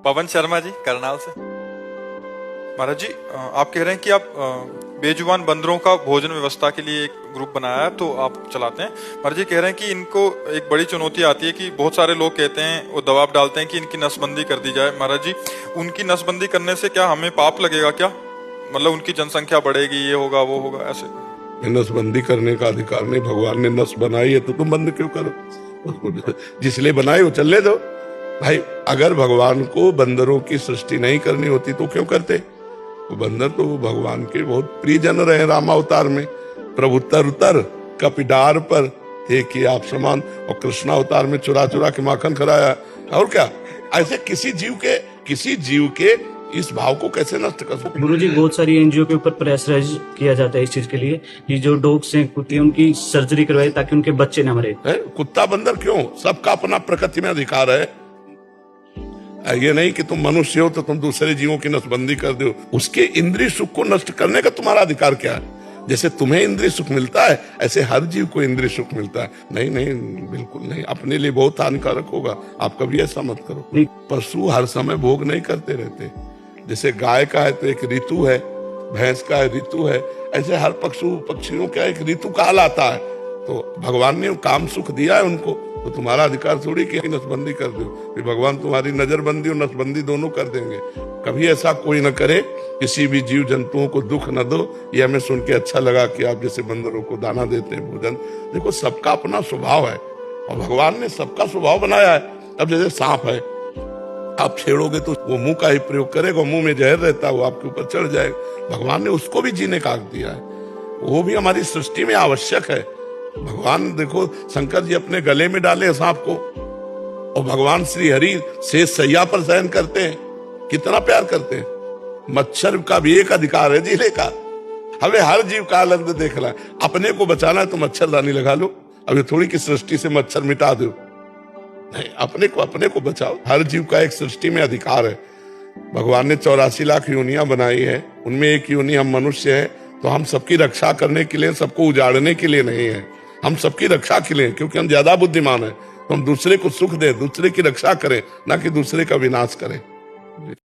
पवन शर्मा जी करनाल से। महाराज जी, आप कह रहे हैं कि आप बेजुबान बंदरों का भोजन व्यवस्था के लिए एक ग्रुप बनाया है, तो आप चलाते हैं। महाराज जी कह रहे हैं कि इनको एक बड़ी चुनौती आती है कि बहुत सारे लोग कहते हैं, वो दबाव डालते हैं कि इनकी नसबंदी कर दी जाए। महाराज जी, उनकी नसबंदी करने से क्या हमें पाप लगेगा क्या? मतलब उनकी जनसंख्या बढ़ेगी, ये होगा वो होगा, ऐसे? नसबंदी करने का अधिकार नहीं। भगवान ने नस बनाई है तो तुम बंद क्यों करो? जिसलिए बनाई वो चलने दो भाई। अगर भगवान को बंदरों की सृष्टि नहीं करनी होती तो क्यों करते? वो बंदर तो भगवान के बहुत प्रियजन रहे। रामावतार में प्रभु तर उतर कपिडार पर थे कि आप समान, और कृष्णावतार में चुरा चुरा के माखन खराया। और क्या ऐसे किसी जीव के इस भाव को कैसे नष्ट कर सकते? गुरुजी, बहुत सारी एनजीओ के ऊपर प्रेशराइज किया जाता है इस चीज के लिए कि जो डॉग्स हैं, कुत्ते, उनकी सर्जरी करवाए ताकि उनके बच्चे ना मरे। कुत्ता बंदर क्यों? सबका अपना प्रकृति में अधिकार है। ये नहीं कि तुम मनुष्य हो तो तुम दूसरे जीवों की नसबंदी कर दो। उसके इंद्रिय सुख को नष्ट करने का तुम्हारा अधिकार क्या है? जैसे तुम्हें इंद्रिय सुख मिलता है ऐसे हर जीव को इंद्रिय सुख मिलता है। नहीं नहीं, बिल्कुल नहीं, अपने लिए बहुत हानिकारक होगा। आप कभी ऐसा मत करो। पशु हर समय भोग नहीं करते रहते। जैसे गाय का है तो एक ऋतु है, भैंस का है ऋतु है, ऐसे हर पक्षियों का एक ऋतु काल आता है। तो भगवान ने काम सुख दिया है उनको, तो तुम्हारा अधिकार थोड़ी कि नसबंदी कर दो। फिर भगवान तुम्हारी नजरबंदी और नसबंदी दोनों कर देंगे। कभी ऐसा कोई न करे, किसी भी जीव जंतुओं को दुख न दो। ये हमें सुन के अच्छा लगा कि आप जैसे बंदरों को दाना देते हैं, भोजन। देखो, सबका अपना स्वभाव है और भगवान ने सबका स्वभाव बनाया है। अब जैसे सांप है, आप छेड़ोगे तो वो मुंह का ही प्रयोग करेगा, मुंह में जहर रहता है, वो आपके ऊपर चढ़ जाएगा। भगवान ने उसको भी जीने का हक दिया है, वो भी हमारी सृष्टि में आवश्यक है। भगवान देखो, शंकर जी अपने गले में डाले सांप को, और भगवान श्री हरि शेष सैया पर शयन करते हैं, कितना प्यार करते हैं। मच्छर का भी एक अधिकार है जीने का। हमें हर जीव का आनंद देखना है। अपने को बचाना है तो मच्छरदानी लगा लो। अब ये थोड़ी की सृष्टि से मच्छर मिटा दो, नहीं, अपने को बचाओ। हर जीव का एक सृष्टि में अधिकार है। भगवान ने 84 लाख योनियां बनाई है, उनमें एक योनि हम मनुष्य है। तो हम सबकी रक्षा करने के लिए, सबको उजाड़ने के लिए नहीं है, हम सबकी रक्षा के लिए, क्योंकि हम ज्यादा बुद्धिमान है। तो हम दूसरे को सुख दें, दूसरे की रक्षा करें, ना कि दूसरे का विनाश करें।